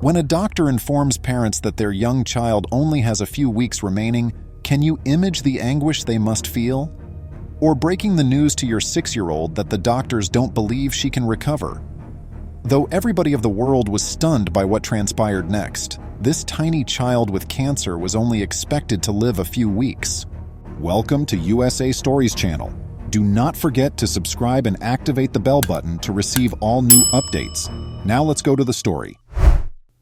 When a doctor informs parents that their young child only has a few weeks remaining, can you imagine the anguish they must feel? Or breaking the news to your 6-year-old that the doctors don't believe she can recover. Though everybody of the world was stunned by what transpired next, this tiny child with cancer was only expected to live a few weeks. Welcome to USA Stories channel. Do not forget to subscribe and activate the bell button to receive all new updates. Now let's go to the story.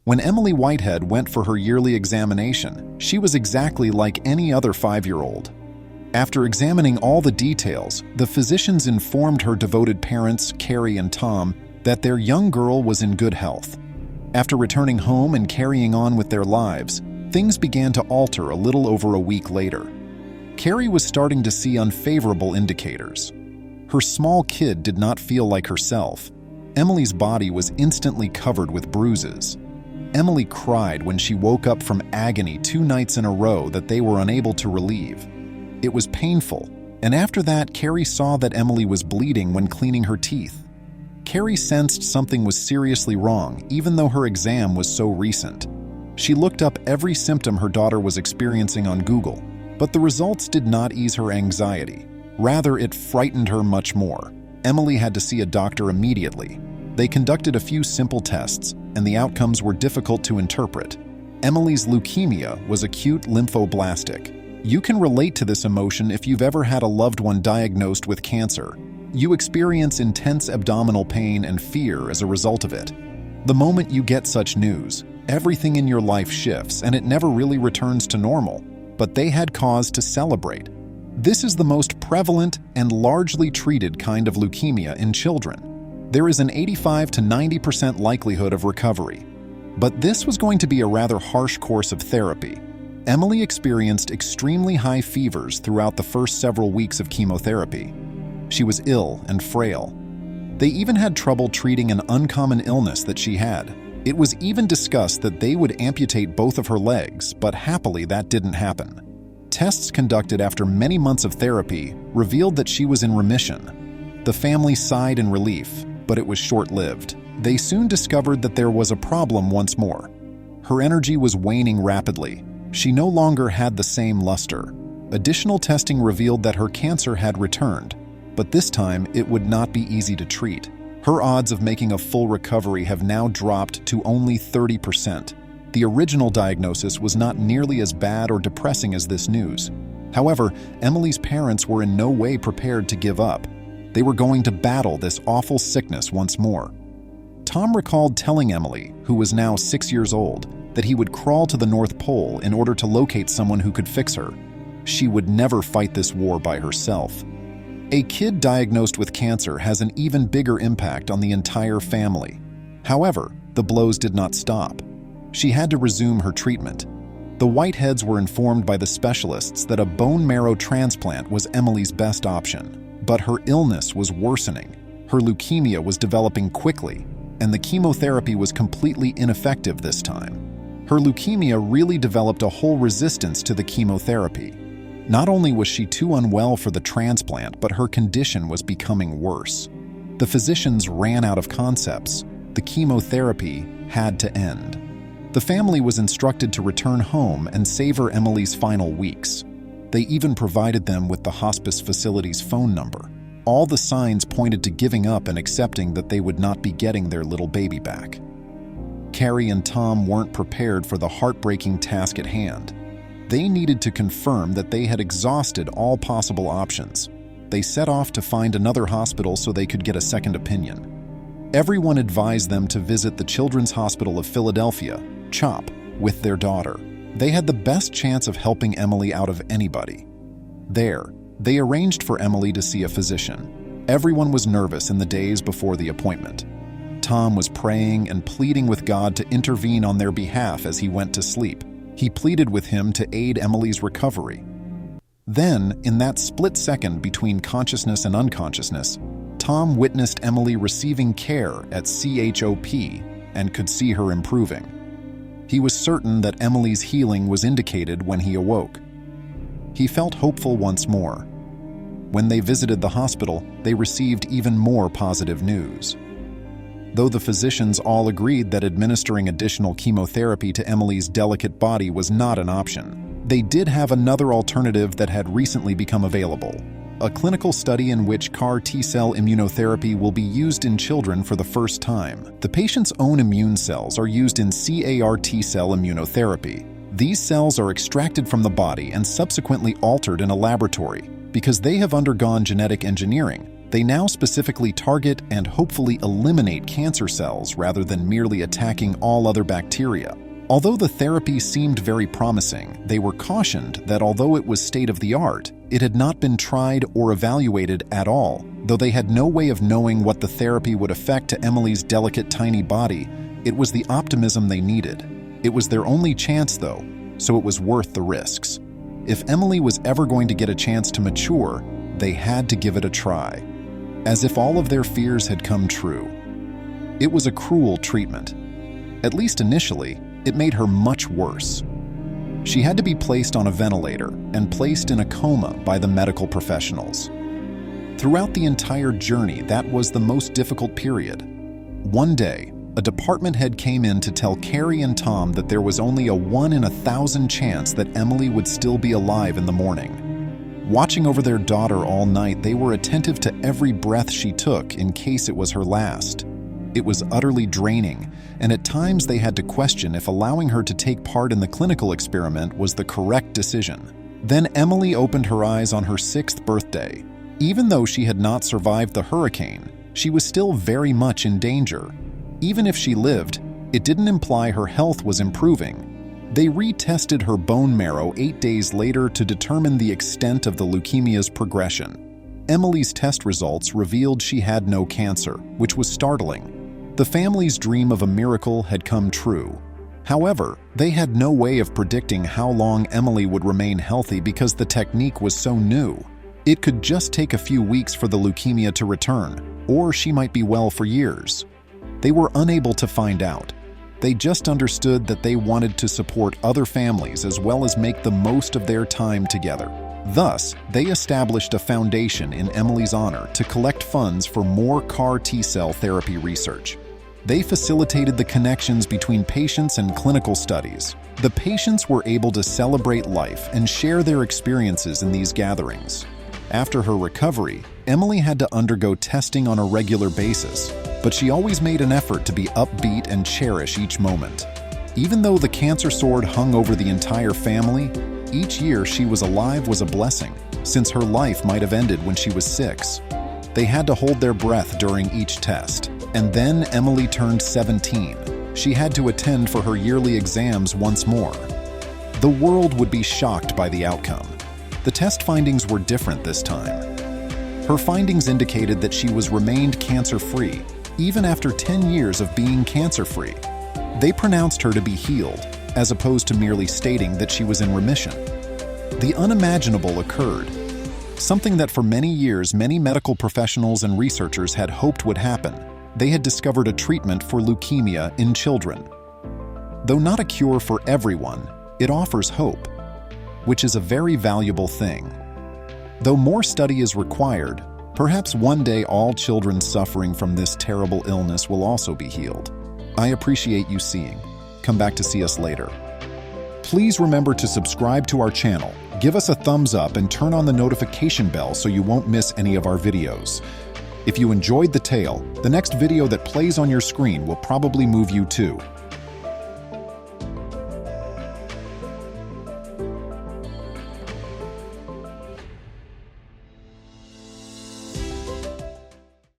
When Emily Whitehead went for her yearly examination, she was exactly like any other 5-year-old. After examining all the details, the physicians informed her devoted parents, Carrie and Tom, that their young girl was in good health. After returning home and carrying on with their lives, things began to alter a little over a week later. Carrie was starting to see unfavorable indicators. Her small kid did not feel like herself. Emily's body was instantly covered with bruises. Emily cried when she woke up from agony 2 nights in a row that they were unable to relieve. It was painful, and after that, Carrie saw that Emily was bleeding when cleaning her teeth. Carrie sensed something was seriously wrong, even though her exam was so recent. She looked up every symptom her daughter was experiencing on Google, but the results did not ease her anxiety. Rather, it frightened her much more. Emily had to see a doctor immediately. They conducted a few simple tests, and the outcomes were difficult to interpret. Emily's leukemia was acute lymphoblastic. You can relate to this emotion if you've ever had a loved one diagnosed with cancer. You experience intense abdominal pain and fear as a result of it. The moment you get such news, everything in your life shifts and it never really returns to normal. But they had cause to celebrate. This is the most prevalent and largely treated kind of leukemia in children. There is an 85 to 90% likelihood of recovery. But this was going to be a rather harsh course of therapy. Emily experienced extremely high fevers throughout the first several weeks of chemotherapy. She was ill and frail. They even had trouble treating an uncommon illness that she had. It was even discussed that they would amputate both of her legs, but happily that didn't happen. Tests conducted after many months of therapy revealed that she was in remission. The family sighed in relief, but it was short-lived. They soon discovered that there was a problem once more. Her energy was waning rapidly. She no longer had the same luster. Additional testing revealed that her cancer had returned, but this time it would not be easy to treat. Her odds of making a full recovery have now dropped to only 30%. The original diagnosis was not nearly as bad or depressing as this news. However, Emily's parents were in no way prepared to give up. They were going to battle this awful sickness once more. Tom recalled telling Emily, who was now 6 years old, that he would crawl to the North Pole in order to locate someone who could fix her. She would never fight this war by herself. A kid diagnosed with cancer has an even bigger impact on the entire family. However, the blows did not stop. She had to resume her treatment. The Whiteheads were informed by the specialists that a bone marrow transplant was Emily's best option, but her illness was worsening. Her leukemia was developing quickly, and the chemotherapy was completely ineffective this time. Her leukemia really developed a whole resistance to the chemotherapy. Not only was she too unwell for the transplant, but her condition was becoming worse. The physicians ran out of concepts. The chemotherapy had to end. The family was instructed to return home and savor Emily's final weeks. They even provided them with the hospice facility's phone number. All the signs pointed to giving up and accepting that they would not be getting their little baby back. Carrie and Tom weren't prepared for the heartbreaking task at hand. They needed to confirm that they had exhausted all possible options. They set off to find another hospital so they could get a second opinion. Everyone advised them to visit the Children's Hospital of Philadelphia, CHOP, with their daughter. They had the best chance of helping Emily out of anybody. There, they arranged for Emily to see a physician. Everyone was nervous in the days before the appointment. Tom was praying and pleading with God to intervene on their behalf as he went to sleep. He pleaded with him to aid Emily's recovery. Then, in that split second between consciousness and unconsciousness, Tom witnessed Emily receiving care at CHOP and could see her improving. He was certain that Emily's healing was indicated when he awoke. He felt hopeful once more. When they visited the hospital, they received even more positive news. Though the physicians all agreed that administering additional chemotherapy to Emily's delicate body was not an option, they did have another alternative that had recently become available: a clinical study in which CAR T-cell immunotherapy will be used in children for the first time. The patient's own immune cells are used in CAR T-cell immunotherapy. These cells are extracted from the body and subsequently altered in a laboratory. Because they have undergone genetic engineering, they now specifically target and hopefully eliminate cancer cells rather than merely attacking all other bacteria. Although the therapy seemed very promising, they were cautioned that although it was state-of-the-art, it had not been tried or evaluated at all. Though they had no way of knowing what the therapy would affect to Emily's delicate tiny body, it was the optimism they needed. It was their only chance though, so it was worth the risks. If Emily was ever going to get a chance to mature, they had to give it a try. As if all of their fears had come true. It was a cruel treatment. At least initially, it made her much worse. She had to be placed on a ventilator and placed in a coma by the medical professionals. Throughout the entire journey, that was the most difficult period. One day, a department head came in to tell Carrie and Tom that there was only a 1 in 1,000 chance that Emily would still be alive in the morning. Watching over their daughter all night, they were attentive to every breath she took in case it was her last. It was utterly draining, and at times they had to question if allowing her to take part in the clinical experiment was the correct decision. Then Emily opened her eyes on her 6th birthday. Even though she had not survived the hurricane, she was still very much in danger. Even if she lived, it didn't imply her health was improving. They retested her bone marrow 8 days later to determine the extent of the leukemia's progression. Emily's test results revealed she had no cancer, which was startling. The family's dream of a miracle had come true. However, they had no way of predicting how long Emily would remain healthy because the technique was so new. It could just take a few weeks for the leukemia to return, or she might be well for years. They were unable to find out. They just understood that they wanted to support other families as well as make the most of their time together. Thus, they established a foundation in Emily's honor to collect funds for more CAR T-cell therapy research. They facilitated the connections between patients and clinical studies. The patients were able to celebrate life and share their experiences in these gatherings. After her recovery, Emily had to undergo testing on a regular basis, but she always made an effort to be upbeat and cherish each moment. Even though the cancer sword hung over the entire family, each year she was alive was a blessing, since her life might have ended when she was 6. They had to hold their breath during each test. And then Emily turned 17. She had to attend for her yearly exams once more. The world would be shocked by the outcome. The test findings were different this time. Her findings indicated that she was remained cancer-free, even after 10 years of being cancer-free. They pronounced her to be healed, as opposed to merely stating that she was in remission. The unimaginable occurred, something that for many years many medical professionals and researchers had hoped would happen. They had discovered a treatment for leukemia in children. Though not a cure for everyone, it offers hope, which is a very valuable thing. Though more study is required, perhaps one day all children suffering from this terrible illness will also be healed. I appreciate you seeing. Come back to see us later. Please remember to subscribe to our channel, give us a thumbs up, and turn on the notification bell so you won't miss any of our videos. If you enjoyed the tale, the next video that plays on your screen will probably move you too.